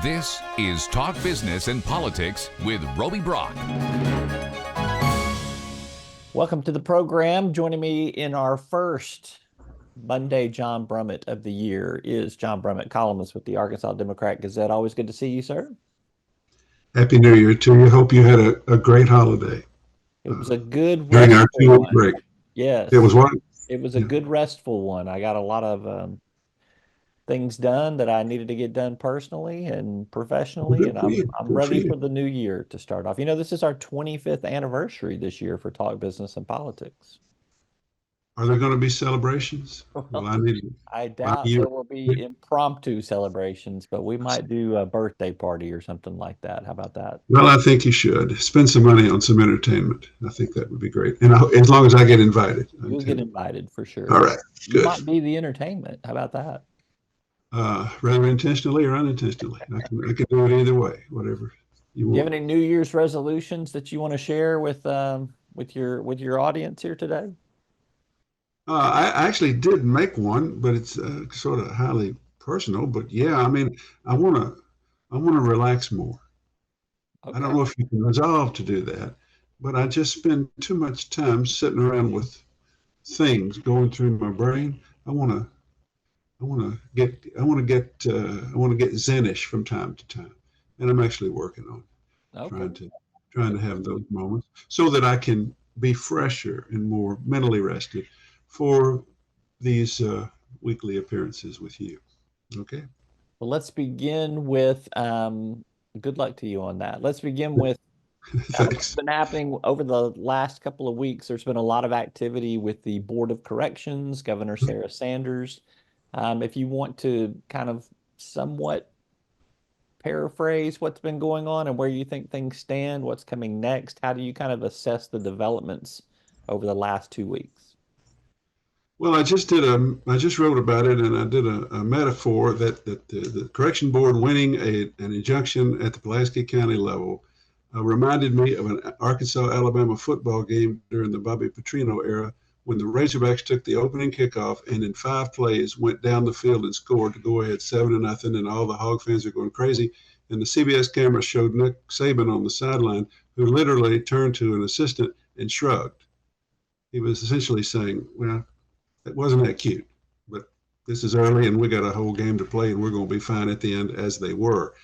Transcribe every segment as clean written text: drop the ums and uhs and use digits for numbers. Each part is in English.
This is Talk Business and Politics with Roby Brock. Welcome to the program. Joining me in our first Monday John Brummett of the year is John Brummett, columnist with the Arkansas Democrat-Gazette. Always good to see you, sir. Happy New Year to you. Hope you had a great holiday. It was a good during our restful 2-week one. break. Yes. It was what? It was a good restful one. I got a lot of things done that I needed to get done personally and professionally, Good and for you. I'm Good for ready you. for the new year to start off. You know, this is our 25th anniversary this year for Talk Business and Politics. Are there going to be celebrations? Well, I doubt there will be impromptu celebrations, but we might do a birthday party or something like that. How about that? Well, I think you should spend some money on some entertainment. I think that would be great. And as long as I get invited. You'll get invited for sure. All right. Good. You might be the entertainment. How about that? Rather intentionally or unintentionally. I can do it either way, whatever you want. Do you have any New Year's resolutions that you want to share with your audience here today? I actually did make one, but it's sort of highly personal. But yeah, I mean, I want to relax more. Okay. I don't know if you can resolve to do that, but I just spend too much time sitting around with things going through my brain. I want to get zenish from time to time, and I'm actually working on trying to have those moments so that I can be fresher and more mentally rested for these weekly appearances with you. Okay. Well, let's begin with good luck to you on that. Let's begin with what's been happening over the last couple of weeks. There's been a lot of activity with the Board of Corrections, Governor Sarah Sanders. If you want to kind of somewhat paraphrase what's been going on and where you think things stand, what's coming next, how do you kind of assess the developments over the last 2 weeks? Well, I just wrote about it, and I did a metaphor that the correction board winning an injunction at the Pulaski County level reminded me of an Arkansas-Alabama football game during the Bobby Petrino era, when the Razorbacks took the opening kickoff and in 5 plays went down the field and scored to go ahead 7-0, and all the Hog fans are going crazy. And the CBS camera showed Nick Saban on the sideline, who literally turned to an assistant and shrugged. He was essentially saying, well, it wasn't that cute, but this is early and we got a whole game to play and we're going to be fine at the end, as they were.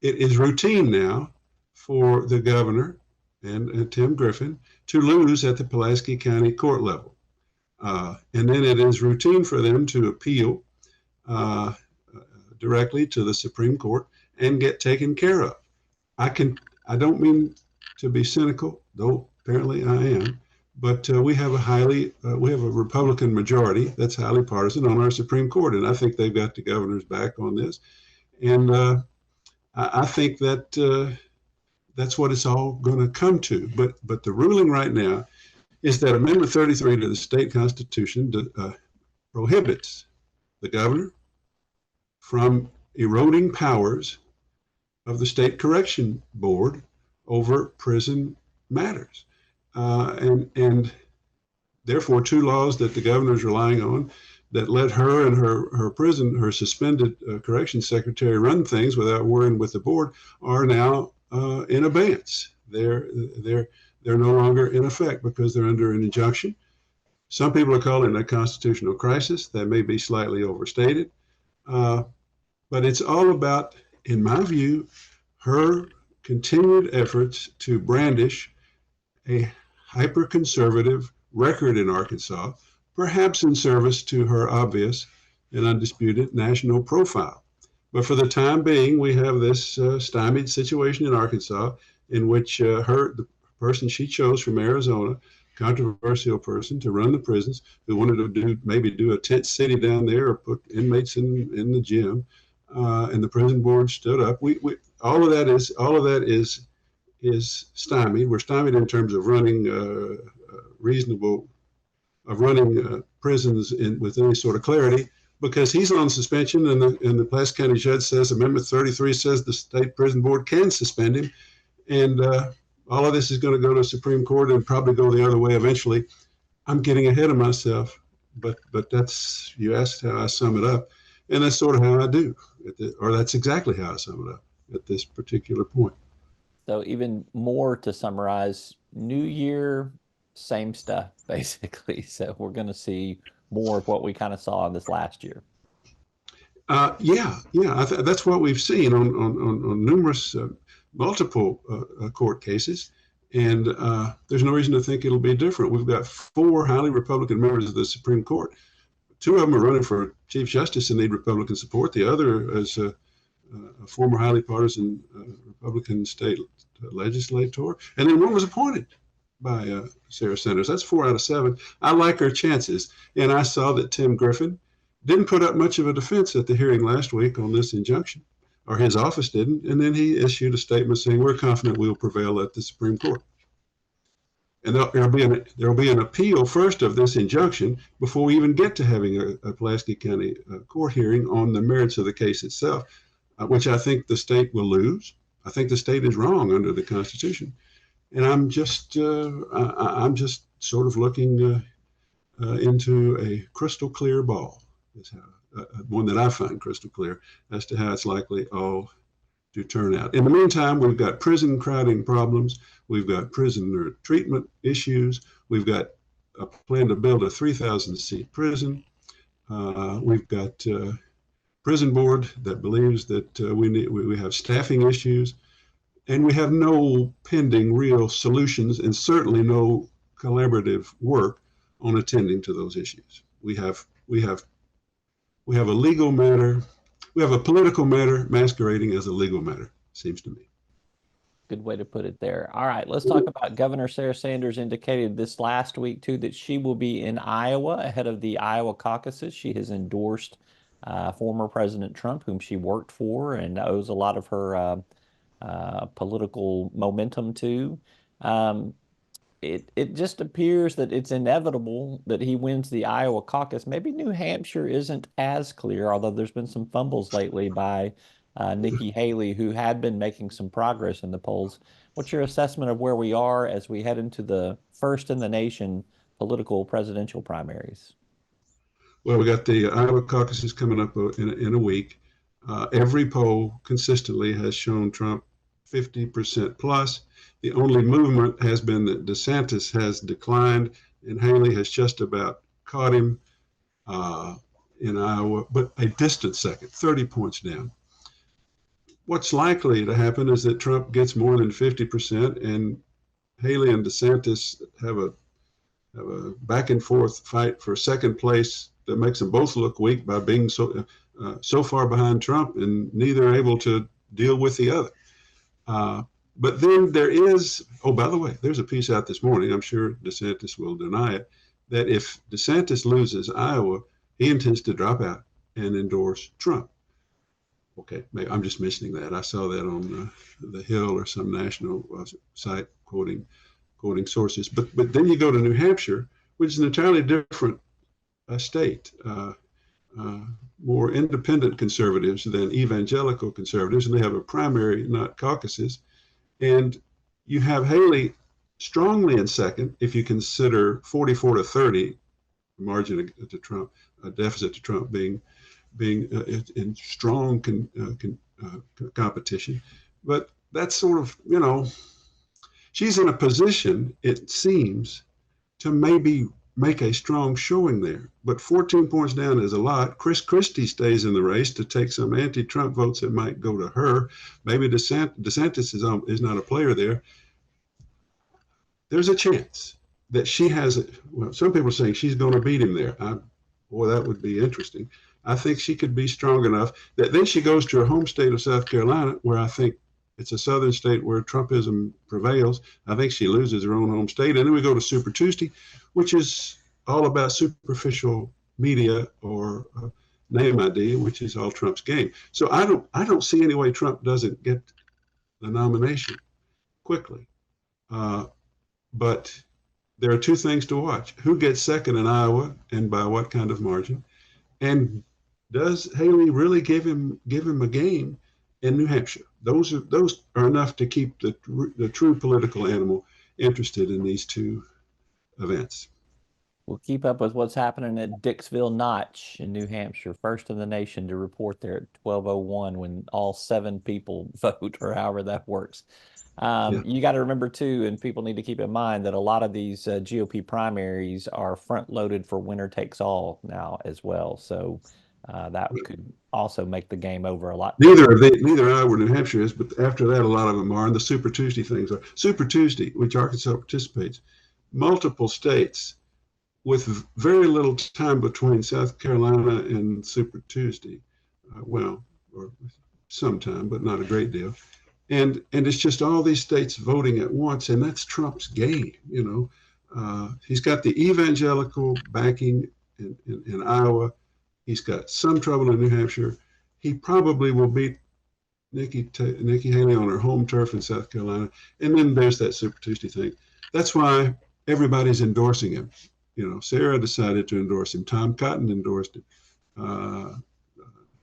It is routine now for the governor and Tim Griffin to lose at the Pulaski County court level. And then it is routine for them to appeal directly to the Supreme Court and get taken care of. I don't mean to be cynical, though apparently I am, but we have a Republican majority that's highly partisan on our Supreme Court, and I think they've got the governor's back on this. And I think that that's what it's all going to come to. But the ruling right now is that Amendment 33 to the state constitution prohibits the governor from eroding powers of the state correction board over prison matters. And therefore, 2 laws that the governor is relying on that let her and her suspended corrections secretary run things without worrying with the board are now in abeyance. They're no longer in effect because they're under an injunction. Some people are calling it a constitutional crisis. That may be slightly overstated. But it's all about, in my view, her continued efforts to brandish a hyper-conservative record in Arkansas, perhaps in service to her obvious and undisputed national profile. But for the time being, we have this stymied situation in Arkansas in which the person she chose from Arizona, controversial person to run the prisons, who wanted to do a tent city down there or put inmates in the gym, and the prison board stood up. All of that is stymied. We're stymied in terms of running prisons with any sort of clarity, because he's on suspension, and the Pulaski County judge says Amendment 33 says the state prison board can suspend him, and all of this is going to go to the Supreme Court and probably go the other way eventually. I'm getting ahead of myself, but that's, you asked how I sum it up. And that's sort of how I do, or that's exactly how I sum it up at this particular point. So even more to summarize, new year, same stuff, basically. So we're going to see more of what we kind of saw in this last year. Yeah. That's what we've seen on numerous, multiple court cases. And there's no reason to think it'll be different. We've got 4 highly Republican members of the Supreme Court. 2 of them are running for Chief Justice and need Republican support. The other is a former highly partisan Republican state legislator. And then 1 was appointed by Sarah Sanders. That's 4 out of 7. I like her chances. And I saw that Tim Griffin didn't put up much of a defense at the hearing last week on this injunction, or his office didn't. And then he issued a statement saying, we're confident we will prevail at the Supreme Court. And there'll be an appeal first of this injunction before we even get to having a Pulaski County court hearing on the merits of the case itself, which I think the state will lose. I think the state is wrong under the Constitution. And I'm just sort of looking into a crystal clear ball, is how, one that I find crystal clear as to how it's likely all to turn out. In the meantime, we've got prison crowding problems. We've got prisoner treatment issues. We've got a plan to build a 3,000-seat prison. We've got prison board that believes that we have staffing issues, and we have no pending real solutions, and certainly no collaborative work on attending to those issues. We have a legal matter. We have a political matter masquerading as a legal matter, seems to me. Good way to put it there. All right, let's talk about Governor Sarah Sanders indicated this last week, too, that she will be in Iowa ahead of the Iowa caucuses. She has endorsed former President Trump, whom she worked for and owes a lot of her political momentum to. It just appears that it's inevitable that he wins the Iowa caucus. Maybe New Hampshire isn't as clear, although there's been some fumbles lately by Nikki Haley, who had been making some progress in the polls. What's your assessment of where we are as we head into the first in the nation political presidential primaries? Well, we got the Iowa caucuses coming up in a week. Every poll consistently has shown Trump 50% plus. The only movement has been that DeSantis has declined, and Haley has just about caught him in Iowa, but a distant second, 30 points down. What's likely to happen is that Trump gets more than 50%, and Haley and DeSantis have a back and forth fight for second place that makes them both look weak by being so far behind Trump, and neither able to deal with the other. But then there is, oh, by the way, there's a piece out this morning, I'm sure DeSantis will deny it, that if DeSantis loses Iowa, he intends to drop out and endorse Trump. Okay, I'm just mentioning that. I saw that on the Hill or some national site quoting sources. But then you go to New Hampshire, which is an entirely different state, more independent conservatives than evangelical conservatives, and they have a primary, not caucuses. And you have Haley strongly in second if you consider 44-30 margin to Trump, a deficit to Trump being in strong competition. But that's sort of, she's in a position, it seems, to maybe make a strong showing there. But 14 points down is a lot. Chris Christie stays in the race to take some anti-Trump votes that might go to her. Maybe DeSantis is not a player there. There's a chance that she has, well, some people are saying she's going to beat him there. Boy, that would be interesting. I think she could be strong enough that then she goes to her home state of South Carolina, where I think it's a southern state where Trumpism prevails. I think she loses her own home state. And then we go to Super Tuesday, which is all about superficial media or name ID, which is all Trump's game. So I don't see any way Trump doesn't get the nomination quickly. But there are 2 things to watch. Who gets second in Iowa and by what kind of margin? And does Haley really give him a game in New Hampshire? Those are enough to keep the true political animal interested in these 2 events. We'll keep up with what's happening at Dixville Notch in New Hampshire, first in the nation to report there at 12:01 when all 7 people vote, or however that works. Yeah. You got to remember too, and people need to keep in mind that a lot of these GOP primaries are front loaded for winner takes all now as well. So that could also make the game over a lot. Neither Iowa or New Hampshire is, but after that, a lot of them are. And the Super Tuesday things are. Super Tuesday, which Arkansas participates, multiple states with very little time between South Carolina and Super Tuesday. Well, or some time, but not a great deal. And it's just all these states voting at once, and that's Trump's game. You know, he's got the evangelical backing in Iowa. He's got some trouble in New Hampshire. He probably will beat Nikki Haley on her home turf in South Carolina. And then there's that Super Tuesday thing. That's why everybody's endorsing him. You know, Sarah decided to endorse him. Tom Cotton endorsed him.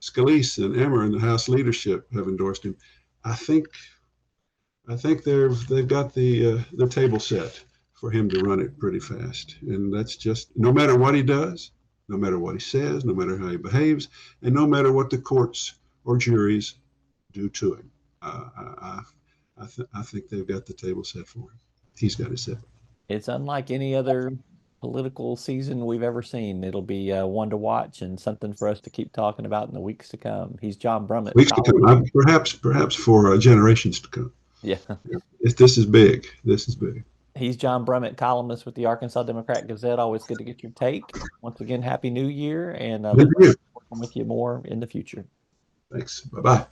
Scalise and Emmer and the House leadership have endorsed him. I think they've got the table set for him to run it pretty fast. And that's just, no matter what he does, no matter what he says, no matter how he behaves, and no matter what the courts or juries do to him. I think they've got the table set for him. He's got it set. It's unlike any other political season we've ever seen. It'll be one to watch and something for us to keep talking about in the weeks to come. He's John Brummett. Weeks to come, perhaps for generations to come. Yeah. This is big. This is big. He's John Brummett, columnist with the Arkansas Democrat-Gazette. Always good to get your take. Once again, Happy New Year, and look forward to working with you more in the future. Thanks. Bye-bye.